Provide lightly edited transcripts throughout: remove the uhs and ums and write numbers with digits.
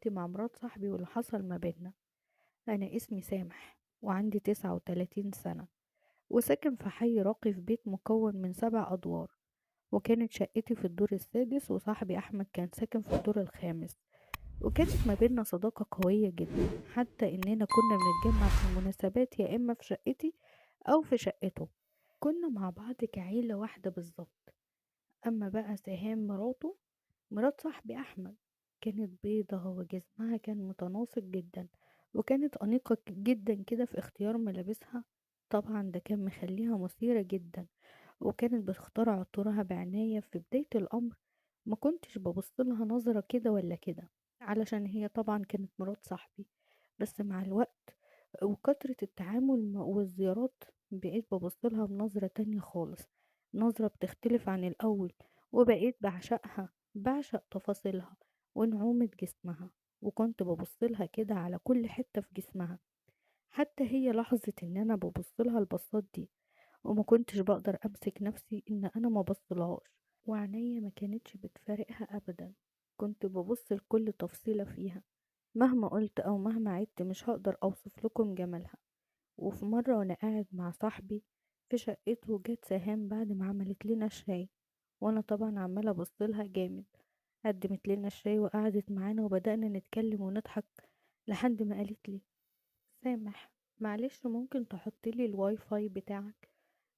مع مرات صاحبي واللي حصل ما بينا. أنا اسمي سامح وعندي 39 سنة، وساكن في حي راقي في بيت مكون من 7 أدوار. وكانت شقتي في الدور السادس، وصاحبي أحمد كان ساكن في الدور الخامس. وكانت ما بينا صداقة قوية جدا، حتى إننا كنا بنتجمع في المناسبات يا إما في شقتي أو في شقته. كنا مع بعض كعيلة واحدة بالظبط. أما بقى سهام مراته، مرات صاحبي أحمد، كانت بيضة وجسمها كان متناسق جدا، وكانت أنيقة جدا كده في اختيار ملابسها. طبعا ده كان مخليها مثيرة جدا، وكانت بتختار عطورها بعناية. في بداية الأمر ما كنتش ببص لها نظرة كده ولا كده، علشان هي طبعا كانت مرات صاحبي. بس مع الوقت وكثرة التعامل والزيارات بقيت ببص لها بنظرة تانية خالص، نظرة بتختلف عن الأول. وبقيت بعشقها، بعشق تفاصيلها ونعومة جسمها، وكنت ببصلها كده على كل حتة في جسمها. حتى هي لاحظت ان انا ببصلها البصات دي، وما كنتش بقدر امسك نفسي ان انا ما بصلهاش، وعينيا ما كانتش بتفارقها ابدا. كنت ببص لكل تفصيلة فيها، مهما قلت او مهما عدت مش هقدر اوصف لكم جمالها. وفي مرة وانا قاعد مع صاحبي في شقته، جت سهام بعد ما عملت لنا الشاي، وانا طبعا عمالة ابصلها جامد. قدمت لنا الشاي وقعدت معانا وبدأنا نتكلم ونضحك، لحد ما قالت لي: سامح، معلش ممكن تحط لي الواي فاي بتاعك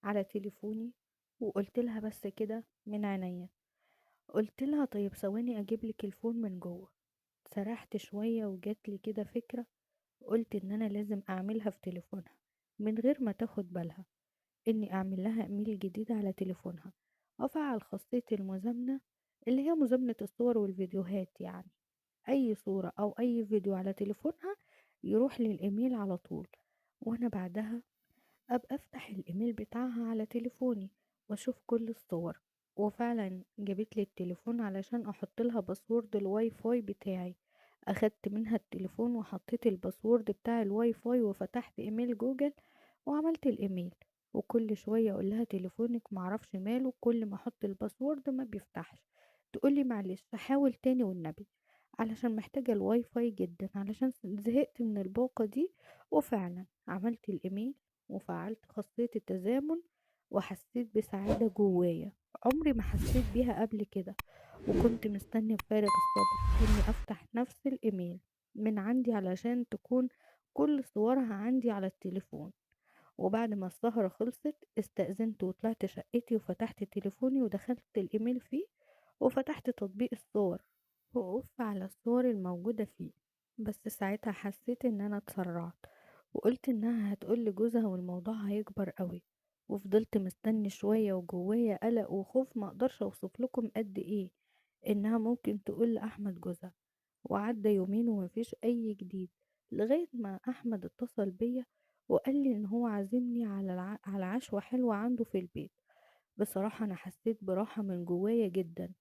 على تليفوني؟ وقلت لها بس كده من عينيا. قلت لها طيب ثواني اجيب لك الفون من جوه. سرحت شوية وجات لي كده فكرة، قلت ان انا لازم اعملها في تليفونها من غير ما تاخد بالها، اني اعمل لها ايميل جديد على تليفونها، وافعل خاصية المزامنة، اللي هي مزامنة الصور والفيديوهات. يعني اي صورة او اي فيديو على تليفونها يروح للايميل على طول، وانا بعدها ابقى افتح الايميل بتاعها على تليفوني واشوف كل الصور. وفعلا جابت لي التليفون علشان احط لها باسورد الواي فاي بتاعي. اخدت منها التليفون وحطيت الباسورد بتاع الواي فاي وفتحت ايميل جوجل وعملت الايميل. وكل شوية اقول لها تليفونك معرفش ماله، كل ما احط الباسورد ما بيفتحش. تقولي معلش حاول تاني والنبي، علشان محتاجة الواي فاي جدا، علشان زهقت من الباقة دي. وفعلا عملت الايميل وفعلت خاصية التزامن، وحسيت بسعادة جوايا عمري ما حسيت بيها قبل كده. وكنت مستني بفارغ الصبر اني افتح نفس الايميل من عندي علشان تكون كل صورها عندي على التليفون. وبعد ما السهرة خلصت استأذنت وطلعت شقتي وفتحت تليفوني ودخلت الايميل فيه، وفتحت تطبيق الصور وقفت على الصور الموجودة فيه. بس ساعتها حسيت ان انا اتسرعت، وقلت انها هتقول لجوزها والموضوع هيكبر قوي. وفضلت مستني شوية وجوايا قلق وخوف ما اقدرش اوصف لكم قد ايه انها ممكن تقول لأحمد جوزها. وعدى يومين ومفيش اي جديد، لغاية ما احمد اتصل بيا وقال لي ان هو عازمني على عشوة حلوة عنده في البيت. بصراحة انا حسيت براحة من جوايا جدا،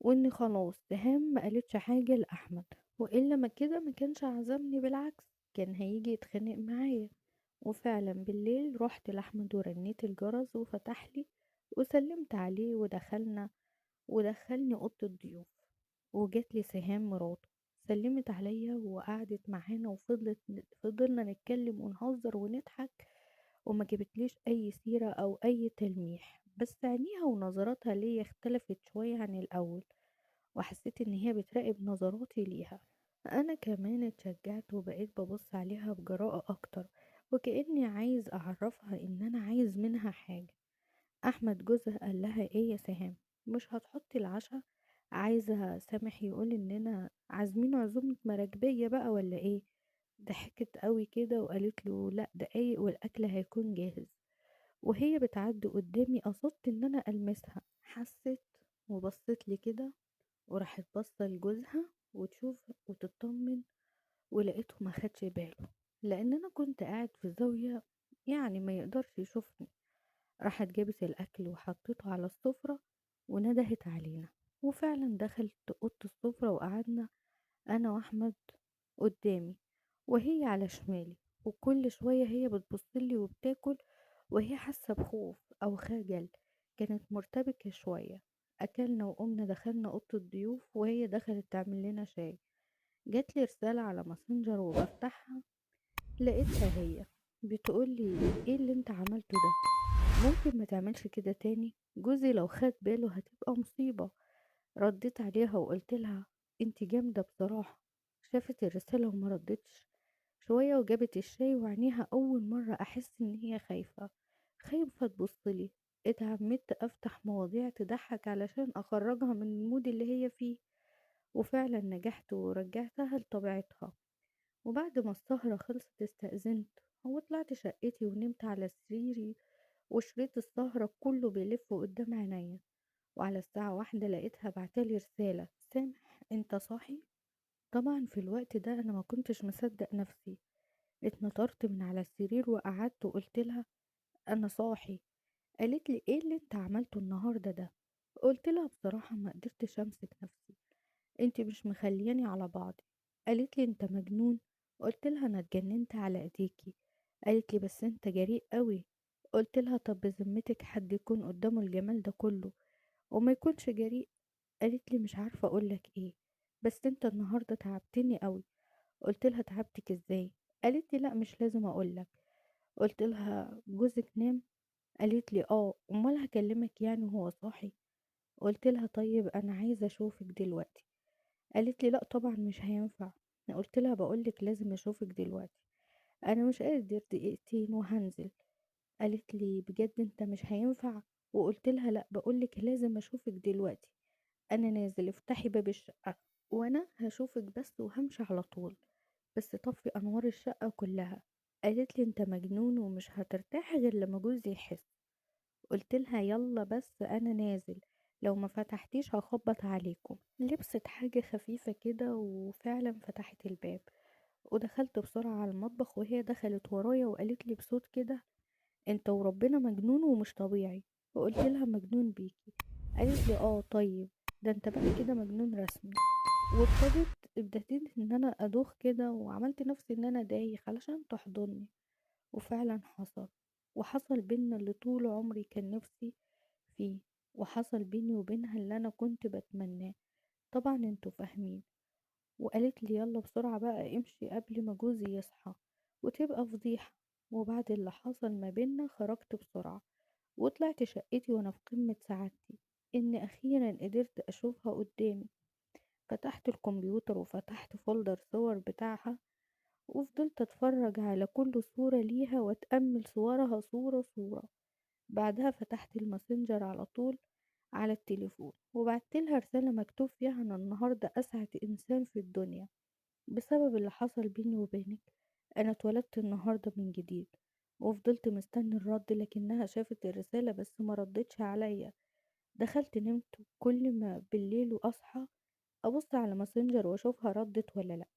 واني خلاص سهام ما قالتش حاجة لأحمد، وإلا ما كده ما كانش عزمني، بالعكس كان هيجي يتخانق معايا. وفعلا بالليل رحت لأحمد ورنيت الجرس وفتح لي، وسلمت عليه ودخلنا، ودخلني أوضة الضيوف. وجات لي سهام مراته، سلمت عليا وقعدت معانا فضلنا نتكلم ونهزر ونضحك. وما جابتليش أي سيرة أو أي تلميح، بس عينيها ونظراتها ليا اختلفت شوية عن الأول، وحسيت ان هي بتراقب نظراتي ليها. انا كمان اتشجعت وبقيت ببص عليها بجراءة اكتر، وكأني عايز اعرفها ان انا عايز منها حاجة. احمد جوزها قال لها ايه يا سهام، مش هتحطي العشاء؟ عايزة سامح يقول اننا عازمين عزومة مراكبية بقى ولا ايه؟ ضحكت قوي كده وقالت له لا دقايق والاكل هيكون جاهز. وهي بتعدي قدامي قصدت ان انا المسها، حست وبصت لي كده، وراحت باصة لجوزها وتشوف وتطمن، ولقيته ما خدش باله لان انا كنت قاعد في زاوية يعني ما يقدرش يشوفني. راحت جابت الاكل وحطيته على السفرة وندهت علينا، وفعلا دخلت اوضه السفرة وقعدنا انا واحمد قدامي وهي على شمالي. وكل شوية هي بتبصلي وبتاكل وهي حاسة بخوف أو خجل، كانت مرتبكة شوية. أكلنا وقمنا دخلنا أوضة الضيوف وهي دخلت تعمل لنا شاي. جاتلي رسالة على ماسنجر وبفتحها لقيتها هي بتقولي: ايه اللي انت عملته ده؟ ممكن ما تعملش كده تاني، جوزي لو خد باله هتبقى مصيبة. رديت عليها وقلت لها: انت جامدة بصراحة. شافت الرسالة وما ردتش شوية وجابت الشاي، وعينيها أول مرة أحس إن هي خايفة، خايفة تبصلي. اتعمدت أفتح مواضيع تضحك علشان أخرجها من المود اللي هي فيه، وفعلا نجحت ورجعتها لطبيعتها. وبعد ما السهرة خلصت استأذنت وطلعت شقتي ونمت على سريري، وشريط السهرة كله بيلف قدام عينيا. وعلى الساعة 1 لقيتها بعتلي رسالة: سامح انت صاحي؟ طبعا في الوقت ده انا ما كنتش مصدق نفسي. اتنطرت من على السرير وقعدت وقلت لها: انا صاحي. قالت لي: ايه اللي انت عملته النهارده ده؟ قلت لها: بصراحة ما قدرتش امسك نفسي، انت مش مخلياني على بعضي. قالت لي: انت مجنون. قلت لها: انا اتجننت على ايديكي. قالت لي: بس انت جريء قوي. قلت لها: طب بذمتك حد يكون قدامه الجمال ده كله وما يكونش جريء؟ قالت لي: مش عارفة اقولك ايه، بس انت النهاردة تعبتني قوي. قلت لها: تعبتك ازاي؟ قالت لي: لا مش لازم اقولك. قلت لها: جوزك نام؟ قالت لي: اه، امال هكلمك يعني وهو صاحي؟ قلت لها: طيب انا عايزة اشوفك دلوقتي. قالت لي: لا طبعا مش هينفع. قلت لها: بقولك لازم اشوفك دلوقتي، انا مش قادر، دقيقتين وهنزل. قالت لي: بجد انت مش هينفع؟ وقلت لها: لا بقولك لازم اشوفك دلوقتي، انا نازل، افتحي باب الشقة وانا هشوفك بس وهمشي على طول، بس طفي انوار الشقة كلها. قالت لي: انت مجنون ومش هترتاح غير لما جوزي يحس. قلت لها: يلا بس انا نازل، لو ما فتحتيش هخبط عليكم. لبست حاجة خفيفة كده وفعلا فتحت الباب، ودخلت بسرعة على المطبخ وهي دخلت ورايا وقالت لي بصوت كده: انت وربنا مجنون ومش طبيعي. وقلت لها: مجنون بيكي؟ قالت لي: اه طيب، ده انت بقى كده مجنون رسمي. ابتديت ان انا ادوخ كده وعملت نفسي ان انا دايخ علشان تحضني. وفعلا حصل، وحصل بينا اللي طول عمري كان نفسي فيه، وحصل بيني وبينها اللي انا كنت بتمناه. طبعا انتوا فاهمين. وقالت لي: يلا بسرعة بقى امشي قبل ما جوزي يصحى وتبقى فضيحة. وبعد اللي حصل ما بينا خرجت بسرعة وطلعت شقتي وانا في قمة سعادتي اني اخيرا قدرت اشوفها قدامي. فتحت الكمبيوتر وفتحت فولدر صور بتاعها، وفضلت اتفرج على كل صورة ليها واتأمل صورها صورة صورة. بعدها فتحت الماسنجر على طول على التليفون وبعتلها رسالة مكتوب فيها: أنا النهاردة أسعد إنسان في الدنيا بسبب اللي حصل بيني وبينك. أنا اتولدت النهاردة من جديد. وفضلت مستني الرد لكنها شافت الرسالة بس ما ردتش عليا. دخلت نمت، كل ما بالليل وأصحى أبص على ماسنجر وأشوفها ردت ولا لأ.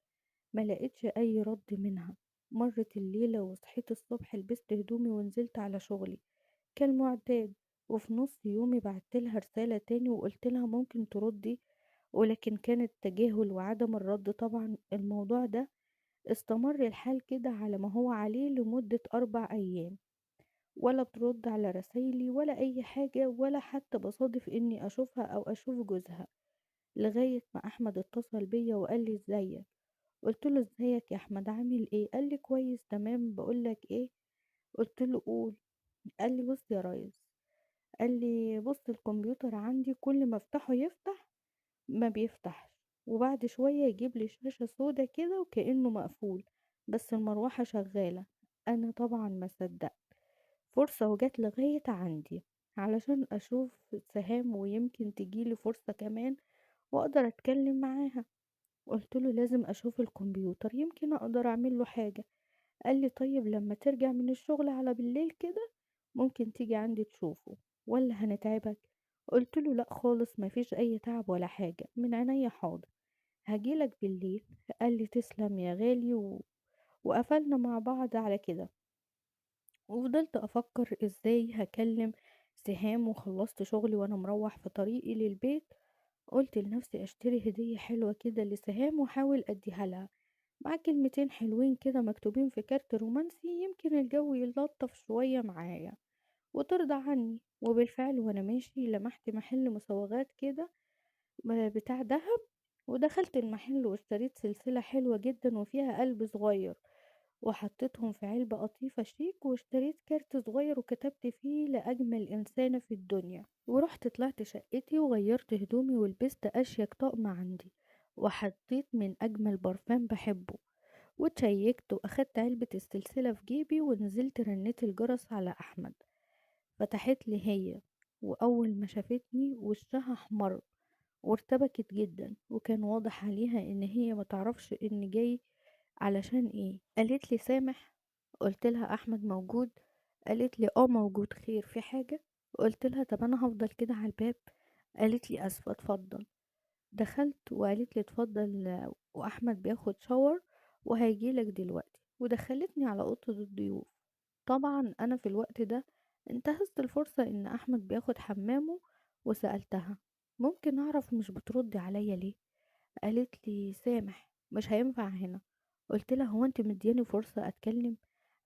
ما لقيتش أي رد منها. مرت الليلة وصحيت الصبح، لبست هدومي ونزلت على شغلي كالمعتاد. وفي نص يومي بعتلها رسالة تاني وقلتلها ممكن تردي، ولكن كان التجاهل وعدم الرد. طبعا الموضوع ده استمر الحال كده على ما هو عليه لمدة 4 أيام، ولا بترد على رسايلي ولا أي حاجة، ولا حتى بصادف إني أشوفها أو أشوف جوزها. لغاية ما أحمد اتصل بيا وقال لي: ازيك؟ قلت له: ازيك يا أحمد، عامل ايه؟ قال لي: كويس تمام، بقولك ايه. قلت له: قول. قال لي: بص يا ريس، قال لي: بص الكمبيوتر عندي كل ما افتحه يفتح ما بيفتحش، وبعد شوية يجيب لي شاشة سودا كده وكأنه مقفول، بس المروحة شغالة. انا طبعا ما صدقت، فرصة وجت لغاية عندي علشان اشوف سهام ويمكن تجيلي فرصة كمان واقدر اتكلم معاها. قلت له: لازم اشوف الكمبيوتر يمكن اقدر اعمل له حاجة. قال لي: طيب لما ترجع من الشغل على بالليل كده ممكن تيجي عندي تشوفه، ولا هنتعبك؟ قلت له: لا خالص، مفيش اي تعب ولا حاجة، من عينيا حاضر، هجيلك بالليل. قال لي: تسلم يا غالي وقفلنا مع بعض على كده. وفضلت افكر ازاي هكلم سهام، وخلصت شغلي وانا مروح في طريقي للبيت قلت لنفسي اشتري هدية حلوة كده لسهام واحاول اديها لها مع كلمتين حلوين كده مكتوبين في كارت رومانسي، يمكن الجو يلطف شوية معايا وترضى عني. وبالفعل وانا ماشي لمحت محل مسوغات كده بتاع دهب، ودخلت المحل واشتريت سلسلة حلوة جدا وفيها قلب صغير، وحطيتهم في علبة قطيفة شيك، واشتريت كارت صغير وكتبت فيه لأجمل إنسانة في الدنيا. ورحت طلعت شقتي وغيرت هدومي ولبست أشيك طقم عندي، وحطيت من أجمل برفان بحبه، واتشيكت وأخدت علبة السلسلة في جيبي ونزلت رنيت الجرس على أحمد. فتحت لي هي، وأول ما شافتني وشها احمر وارتبكت جدا، وكان واضح عليها ان هي ما تعرفش ان جاي علشان ايه. قالت لي سامح. قلت لها احمد موجود. قالت لي اه موجود، خير في حاجة؟ قلت لها طب انا هفضل كده على الباب. قالت لي اسفة اتفضل. دخلت وقالت لي اتفضل، واحمد بياخد شاور وهيجيلك دلوقتي، ودخلتني على اوضة الضيوف. طبعا انا في الوقت ده انتهزت الفرصة ان احمد بياخد حمامه، وسألتها ممكن اعرف مش بتردي عليا ليه؟ قالت لي سامح مش هينفع هنا. قلت لها هو انت مدياني فرصة اتكلم؟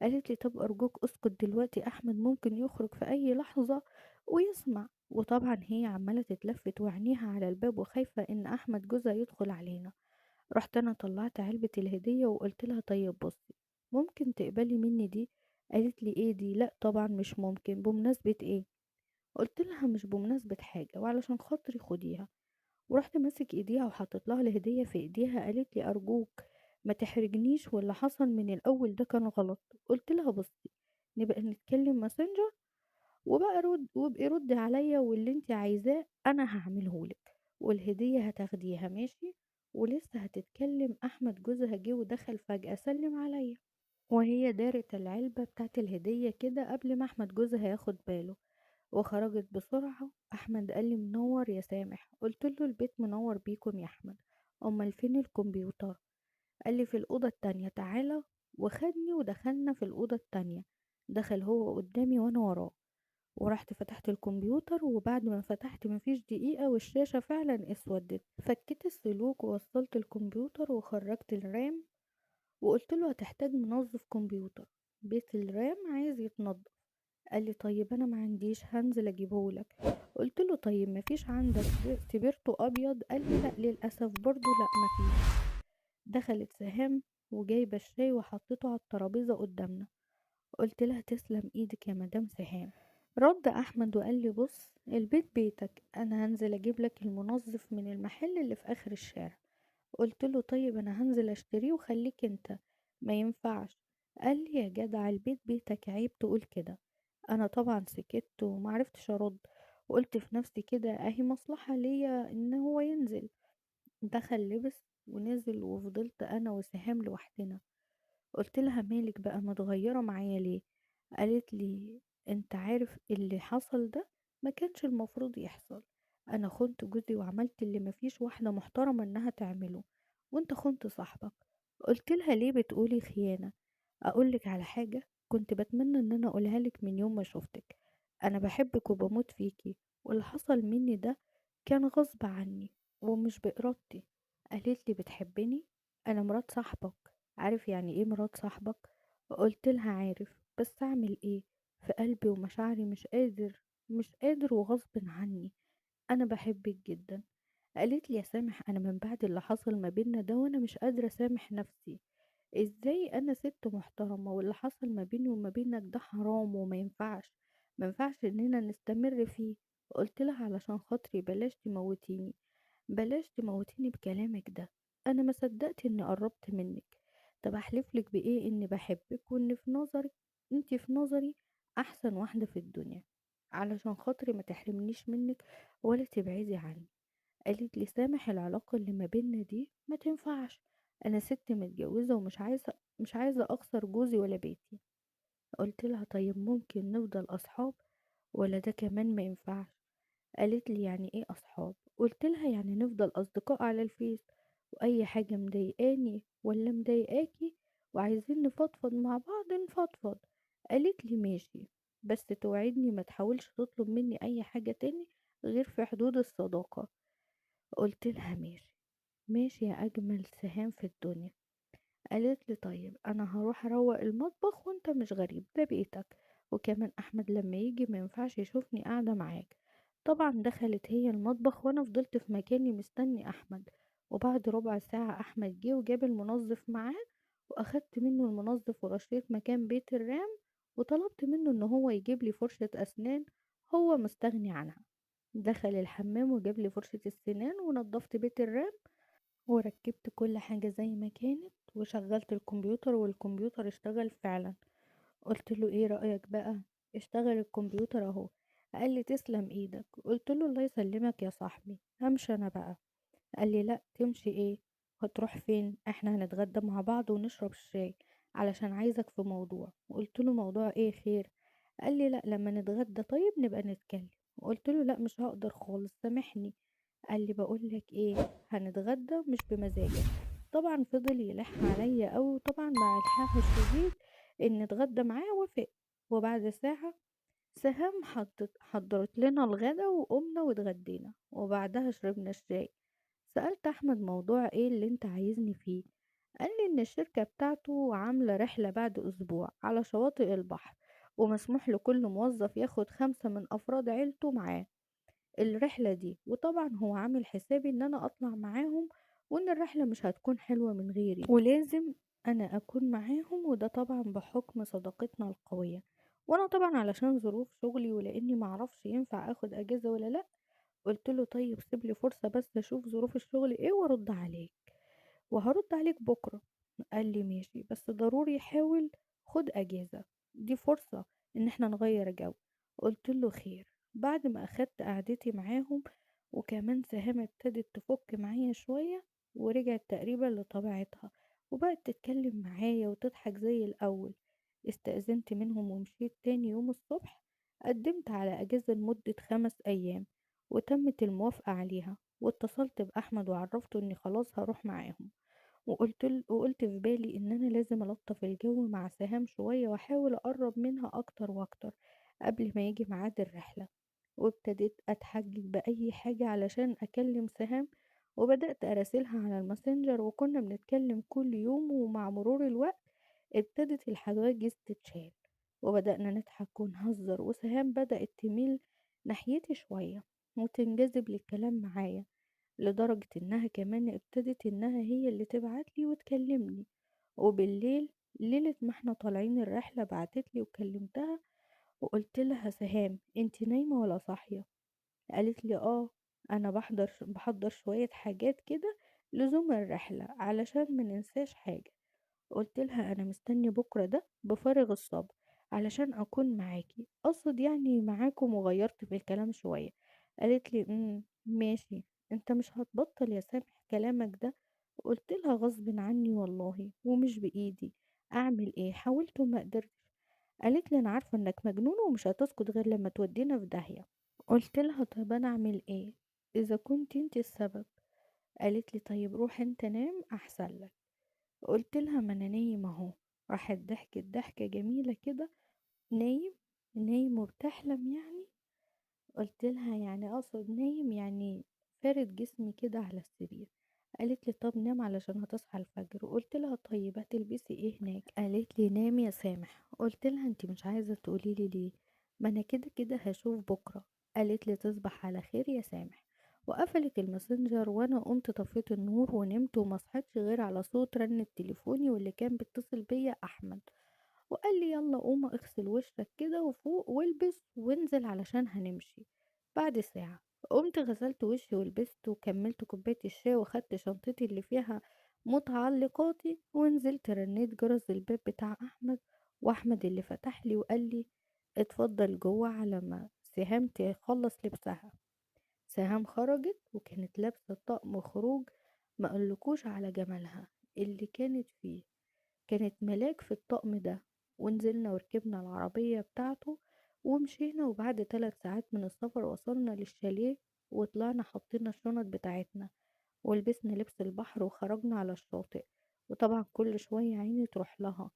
قالت لي طب ارجوك اسكت دلوقتي، احمد ممكن يخرج في اي لحظة ويسمع. وطبعا هي عمالة تتلفت وعينيها على الباب وخايفة ان احمد جوزها يدخل علينا. رحت انا طلعت علبة الهدية وقلت لها طيب بصي، ممكن تقبلي مني دي؟ قالت لي ايه دي؟ لا طبعا مش ممكن، بمناسبة ايه؟ قلت لها مش بمناسبة حاجة، وعلشان خاطري خديها. ورحت ماسك ايديها وحطيت لها الهدية في ايديها. قالت لي ارجوك ما تحرجنيش، واللي حصل من الاول ده كان غلط. قلت لها بصي، نبقى نتكلم ماسنجر، وبقى وابقي ردي عليا، واللي انت عايزاه انا هعملهولك، والهدية هتاخديها ماشي. ولسه هتتكلم احمد جوزها جه ودخل فجأة سلم عليا، وهي دارت العلبة بتاعت الهدية كده قبل ما احمد جوزها ياخد باله، وخرجت بسرعة. احمد قال لي منور يا سامح. قلت له البيت منور بيكم يا احمد، امال فين الكمبيوتر؟ قال لي في الأوضة التانية تعالى، وخدني ودخلنا في الأوضة التانية. دخل هو قدامي وانا وراه، ورحت فتحت الكمبيوتر، وبعد ما فتحت مفيش دقيقة والشاشة فعلا اسودت. فكيت السلوك ووصلت الكمبيوتر وخرجت الرام، وقلت له هتحتاج منظف كمبيوتر، بيت الرام عايز يتنضف. قال لي طيب انا ما عنديش، هنزل اجيبهولك. قلت له طيب مفيش عندك سبيرتو ابيض؟ قال لي لا للاسف برضو لا مفيش. دخلت سهام وجايبه الشاي وحطيته على الترابيزه قدامنا. قلت لها تسلم ايدك يا مدام سهام. رد احمد وقال لي بص البيت بيتك، انا هنزل اجيب لك المنظف من المحل اللي في اخر الشارع. قلت له طيب انا هنزل اشتريه وخليك انت. ما ينفعش. قال لي يا جدع البيت بيتك، عيب تقول كده. انا طبعا سكت ومعرفتش ارد، وقلت في نفسي كده اهي مصلحة ليا ان هو ينزل. دخل لبس ونزل، وفضلت انا وسهام لوحدنا. قلت لها مالك بقى متغيرة معايا ليه؟ قالت لي انت عارف اللي حصل ده ما كانش المفروض يحصل. انا خنت جوزي وعملت اللي مفيش واحدة محترمة انها تعمله، وانت خنت صاحبك. قلت لها ليه بتقولي خيانة؟ اقولك على حاجة كنت بتمنى ان انا اقولها لك من يوم ما شفتك، انا بحبك وبموت فيكي، واللي حصل مني ده كان غصب عني ومش بإرادتي. قالت لي بتحبني؟ انا مرات صاحبك، عارف يعني ايه مرات صاحبك؟ قلت لها عارف، بس اعمل ايه؟ في قلبي ومشاعري مش قادر وغصب عني، انا بحبك جدا. قالت لي يا سامح انا من بعد اللي حصل ما بيننا ده وانا مش قادرة اسامح نفسي. ازاي انا ست محترمة واللي حصل ما بيني وما بينك ده حرام وما ينفعش، ما ينفعش اننا نستمر فيه. قلت لها علشان خاطري بلاش تموتيني، بلاش تموتيني بكلامك ده، انا ما صدقت اني قربت منك. طب احلف لك بايه اني بحبك، وان في نظرك انت في نظري احسن واحدة في الدنيا، علشان خاطري ما تحرمنيش منك ولا تبعدي عني. قالت لي سامح العلاقة اللي ما بيننا دي ما تنفعش، انا ست متجوزة ومش عايزة مش عايزة اخسر جوزي ولا بيتي. قلت لها طيب ممكن نفضل اصحاب ولا ده كمان ما ينفعش؟ قالت لي يعني ايه اصحاب؟ قلت لها يعني نفضل اصدقاء على الفيس، واي حاجة مضايقاني ولا مضايقاكي وعايزين نفضفض مع بعض نفضفض. قالت لي ماشي، بس توعدني ما تحاولش تطلب مني اي حاجة تاني غير في حدود الصداقة. قلت لها ماشي. ماشي يا اجمل سهام في الدنيا. قالت لي طيب انا هروح اروق المطبخ، وانت مش غريب ده بيتك، وكمان احمد لما يجي ما ينفعش يشوفني قاعده معاك. طبعا دخلت هي المطبخ وانا فضلت في مكاني مستني احمد، وبعد ربع ساعة أحمد جه وجاب المنظف معاه، وأخدت منه المنظف ورشيت مكان بيت الرام، وطلبت منه إن هو يجيب لي فرشة أسنان هو مستغني عنها. دخل الحمام وجاب لي فرشة السنان ونضفت بيت الرام وركبت كل حاجة زي ما كانت وشغلت الكمبيوتر والكمبيوتر اشتغل فعلا. قلت له ايه رأيك بقى؟ اشتغل الكمبيوتر اهو. قال لي تسلم ايدك. قلت له الله يسلمك يا صاحبي، همشي انا بقى. قال لي لا تمشي ايه؟ هتروح فين؟ احنا هنتغدى مع بعض ونشرب الشاي علشان عايزك في موضوع. قلت له موضوع ايه خير؟ قال لي لا لما نتغدى طيب نبقى نتكلم. قلت له لا مش هقدر خالص سامحني. قال لي بقول لك ايه، هنتغدى مش بمزاجك. طبعا فضل يلح عليا قوي، وطبعا مع الحاح الشديد ان اتغدى معاه وافق. وبعد ساعة سهام حضرت لنا الغدا وقمنا واتغدينا وبعدها شربنا الشاي. سألت أحمد موضوع ايه اللي انت عايزني فيه؟ قال لي ان الشركة بتاعته عاملة رحلة بعد اسبوع على شواطئ البحر، ومسموح لكل موظف ياخد 5 من افراد عيلته معاه الرحلة دي، وطبعا هو عامل حسابي ان انا اطلع معاهم، وان الرحلة مش هتكون حلوة من غيري ولازم انا اكون معاهم، وده طبعا بحكم صداقتنا القوية. وانا طبعا علشان ظروف شغلي ولاني معرفش ينفع اخد اجازة ولا لا، قلت له طيب سيبلي فرصة بس اشوف ظروف الشغل ايه وارد عليك، وهرد عليك بكرة. قال لي ماشي بس ضروري حاول خد اجازة، دي فرصة ان احنا نغير جو. قلت له خير. بعد ما اخدت قعدتي معاهم وكمان سهام ابتدت تفك معايا شوية ورجعت تقريبا لطبيعتها وبقت تتكلم معايا وتضحك زي الأول، استأذنت منهم ومشيت تاني يوم الصبح. قدمت على أجازة لمدة 5 أيام وتمت الموافقة عليها، واتصلت بأحمد وعرفته إني خلاص هروح معاهم. وقلت في بالي ان انا لازم الطف الجو مع سهام شوية واحاول اقرب منها اكتر واكتر قبل ما يجي ميعاد الرحلة. وابتديت اتحجج باي حاجة علشان اكلم سهام، وبدأت اراسلها على الماسنجر وكنا بنتكلم كل يوم، ومع مرور الوقت ابتدت الحواجز تتشال وبدأنا نضحك ونهزر، وسهام بدأت تميل ناحيتي شوية وتنجذب للكلام معايا، لدرجة انها كمان ابتدت انها هي اللي تبعتلي وتكلمني. وبالليل ليلة ما احنا طالعين الرحلة بعتتلي وكلمتها وقلت لها سهام انتي نايمة ولا صاحية؟ قالت لي اه، انا بحضر شوية حاجات كده لزوم الرحلة علشان ما ننساش حاجة. قلت لها انا مستني بكرة ده بفارغ الصبر علشان اكون معاكي، اقصد يعني معاكم، وغيرت في الكلام شوية. قالت لي ماشي، انت مش هتبطل يا سامح كلامك ده؟ قلت لها غصب عني والله ومش بايدي، اعمل ايه؟ حاولت وما قدرتش. قالت لي انا عارفة انك مجنون ومش هتسكت غير لما تودينا في داهية. قلت لها طب انا اعمل ايه اذا كنت انت السبب؟ قالت لي طيب روح انت نام احسن لك. قلت لها ما انا نايم اهو. راحت ضحكت ضحكة جميلة كده. نايم؟ نايم وبتحلم يعني؟ قلت لها يعني اقصد نايم يعني فارد جسمي كده على السرير. قالت لي طب نام علشان هتصحى الفجر. قلت لها طيب هتلبسي ايه هناك؟ قالت لي نام يا سامح. قلت لها انت مش عايزة تقولي لي ليه؟ ما انا كده كده هشوف بكرة. قالت لي تصبح على خير يا سامح، وقفلت الماسنجر. وانا قمت طفيت النور ونمت وما صحيتش غير على صوت رن تليفوني، واللي كان بيتصل بيا احمد، وقال لي يلا قوم اغسل وشك كده وفوق والبس وانزل علشان هنمشي. بعد ساعة قمت غسلت وشي ولبست وكملت كوباية الشاي وخدت شنطتي اللي فيها متعلقاتي ونزلت. رنيت جرس الباب بتاع أحمد، وأحمد اللي فتح لي وقال لي اتفضل جوه على ما سهام تخلص لبسها. سهام خرجت وكانت لابسة طقم خروج ما اقولكوش على جمالها اللي كانت فيه، كانت ملاك في الطقم ده. ونزلنا وركبنا العربية بتاعته ومشينا، وبعد 3 ساعات من السفر وصلنا للشاليه وطلعنا حطينا الشنط بتاعتنا ولبسنا لبس البحر وخرجنا على الشاطئ. وطبعا كل شوية عيني تروح لها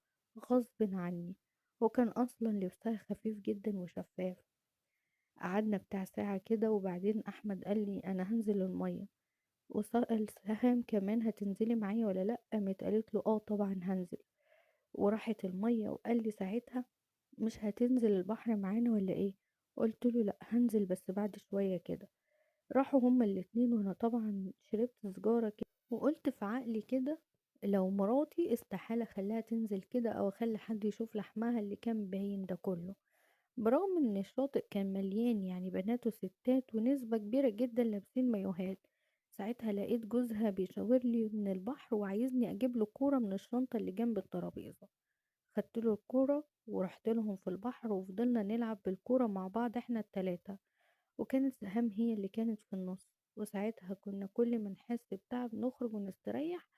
غصب عني، وكان أصلا لبسها خفيف جدا وشفاف. قعدنا بتاع ساعة كده وبعدين أحمد قال لي أنا هنزل المية، وسأل سهام كمان هتنزلي معايا ولا لأ؟ قامت قالت له اه طبعا هنزل. وراحت المية وقال لي ساعتها مش هتنزل البحر معانا ولا ايه؟ قلت له لا هنزل بس بعد شوية كده. راحوا هما الاتنين وانا طبعا شربت سجارة كده وقلت في عقلي كده لو مراتي استحالة اخليها تنزل كده او اخلي حد يشوف لحمها اللي كان باين ده كله، برغم ان الشاطئ كان مليان يعني بنات وستات ونسبة كبيرة جدا لابسين مايوهات. ساعتها لقيت جوزها بيشاور لي من البحر وعايزني اجيب له كورة من الشنطة اللي جنب الترابيزة. خدت له الكورة ورحت لهم في البحر وفضلنا نلعب بالكورة مع بعض احنا التلاتة، وكانت سهام هي اللي كانت في النص. وساعتها كنا كل ما نحس بتعب نخرج ونستريح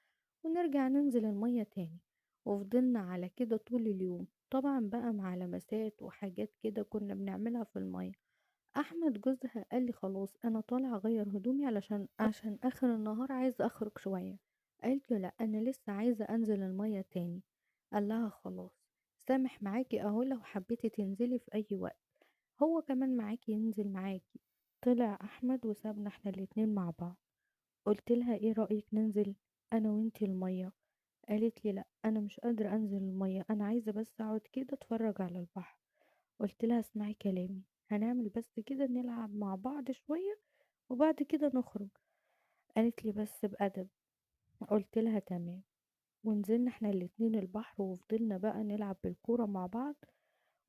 ونرجع ننزل المية تاني. وفضلنا على كده طول اليوم، طبعا بقى مع لمسات وحاجات كده كنا بنعملها في المية. احمد جوزها قال لي خلاص انا طالع اغير هدومي عشان اخر النهار عايزه اخرج شويه. قالت له لا انا لسه عايزه انزل الميه تاني. قال لها خلاص سامح معاكي اهو لو حبيتي تنزلي في اي وقت، هو كمان معاكي ينزل معاكي. طلع احمد وسابنا احنا الاتنين مع بعض. قلت لها ايه رايك ننزل انا وانتي الميه؟ قالت لي لا انا مش قادره انزل الميه، انا عايزه بس اقعد كده اتفرج على البحر. قلت لها اسمعي كلامي، هنعمل بس كده نلعب مع بعض شوية وبعد كده نخرج. قالت لي بس بأدب. قلت لها تمام. ونزلنا احنا الاتنين البحر وفضلنا بقى نلعب بالكورة مع بعض،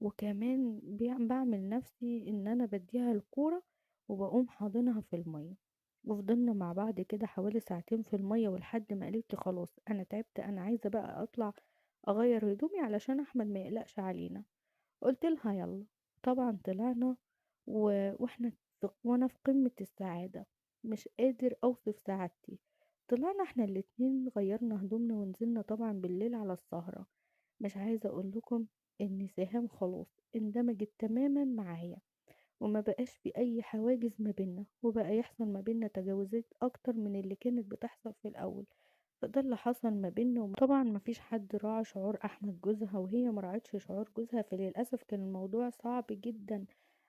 وكمان بعمل نفسي ان انا بديها الكورة وبقوم حاضنها في المية. وفضلنا مع بعض كده حوالي ساعتين في المية، ولحد ما قالت لي خلاص انا تعبت انا عايزة بقى اطلع اغير هدومي علشان احمد ما يقلقش علينا. قلت لها يلا. طبعا طلعنا واحنا وانا في قمة السعادة، مش قادر اوصف سعادتي. طلعنا احنا الاتنين غيرنا هدومنا ونزلنا طبعا بالليل على السهرة. مش عايزة اقول لكم ان سهام خلاص اندمجت تماما معايا، وما بقاش في اي حواجز ما بينا، وبقى يحصل ما بينا تجاوزات اكتر من اللي كانت بتحصل في الاول. فده اللي حصل ما بيننا، وطبعا ما فيش حد راعى شعور احمد جوزها وهي ما راعتش شعور جوزها، فللاسف كان الموضوع صعب جدا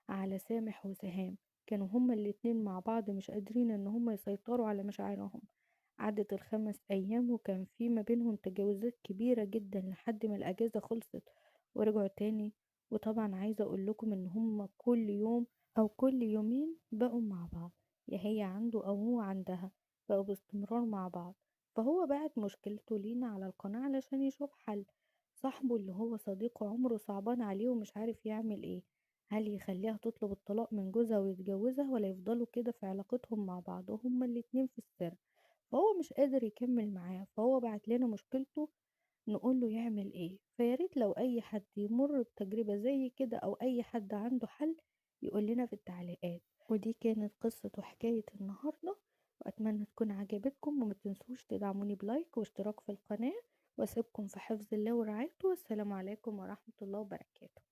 على سامح وسهام. كانوا هما الاتنين مع بعض مش قادرين ان هما يسيطروا على مشاعرهم. عدت ال5 ايام وكان في ما بينهم تجاوزات كبيرة جدا لحد ما الاجازة خلصت ورجعوا تاني. وطبعا عايزة اقول لكم ان هما كل يوم او كل يومين بقوا مع بعض، يا هي عنده او هو عندها، بقوا باستمرار مع بعض. فهو بعت مشكلته لينا على القناة علشان يشوف حل. صاحبه اللي هو صديقه عمره صعبان عليه ومش عارف يعمل ايه، هل يخليها تطلب الطلاق من جوزها ويتجوزها ولا يفضلوا كده في علاقتهم مع بعض وهما الاتنين في السر. فهو مش قادر يكمل معاه، فهو بعت لنا مشكلته نقوله يعمل ايه. فياريت لو اي حد يمر بتجربة زي كده او اي حد عنده حل يقول لنا في التعليقات. ودي كانت قصة وحكاية النهاردة، وأتمنى تكون عجبتكم، وما تنسوش تدعموني بلايك واشتراك في القناة، واسيبكم في حفظ الله ورعايته، والسلام عليكم ورحمة الله وبركاته.